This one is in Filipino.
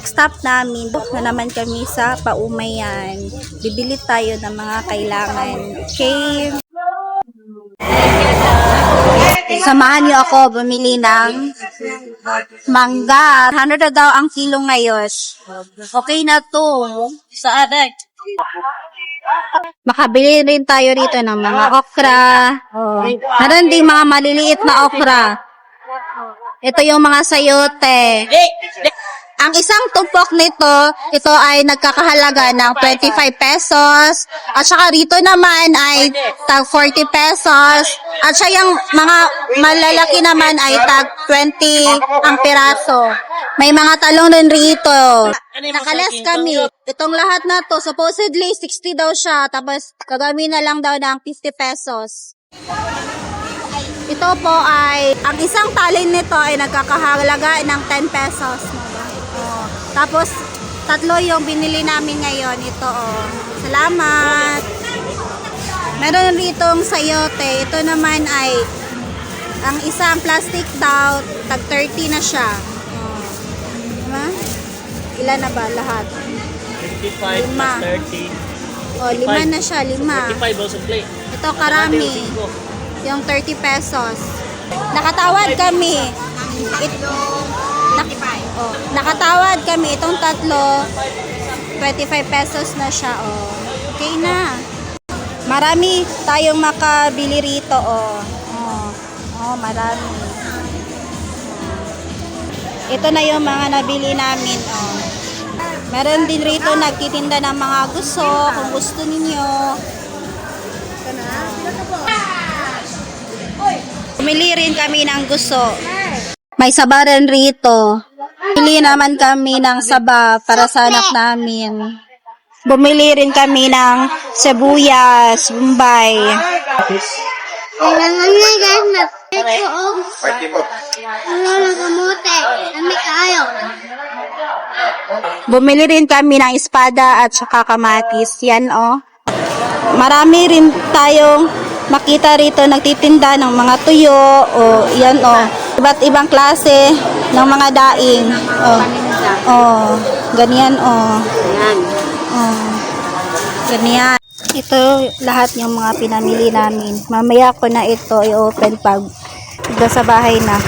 Next stop namin, na naman kami sa Paumayan. Bibili tayo ng mga kailangan. Okay? Samahan niyo ako bumili ng mangga. 100 na daw ang kilo ngayon. Okay na to. Sa adak. Makabili rin tayo rito ng mga okra. Oh. Meron ding mga maliliit na okra. Ito yung mga sayote. Ang isang tumpok nito, ito ay nagkakahalaga ng 25 pesos. At saka rito naman ay tag 40 pesos. At saka yung mga malalaki naman ay tag 20 ang piraso. May mga talong rin rito. Nakales kami. Itong lahat na to, supposedly 60 daw siya. Tapos kagami na lang daw ng 50 pesos. Ito po ay, ang isang talin nito ay nagkakahalaga ng 10 pesos. Tapos, tatlo yung binili namin ngayon. Ito, oh. Salamat. Meron ritong sayote. Ito naman ay, ang isang plastic daw, tag 30 na siya. Oh. Diba? Ilan na ba lahat? 55 lima. plus 30. Oh, 5 na siya, 5. 45 also play. Ito, karami. Yung 30 pesos. Nakatawad kami. Nakatawad kami itong tatlo, 25 pesos na siya, oh. Okay na. Marami tayong makabili rito, oh. Oh, marami. Ito na yung mga nabili namin, oh. Meron din rito nagtitinda ng mga gusto, kung gusto ninyo. Bumili rin kami ng gusto. May saba rin rito. Bumili naman kami ng saba para sa anak namin. Bumili rin kami ng sibuyas, bombay. Bumili rin kami ng espada at saka kamatis. Yan, oh. Marami rin tayong makita rito nagtitinda ng mga tuyo, o yan, oh. Iba't ibang klase ng mga daing. Oh. Oh, ganyan, oh. Oh. Ganyan. Ito lahat yung mga pinamili namin. Mamaya ko na ito i-open pag sa bahay na.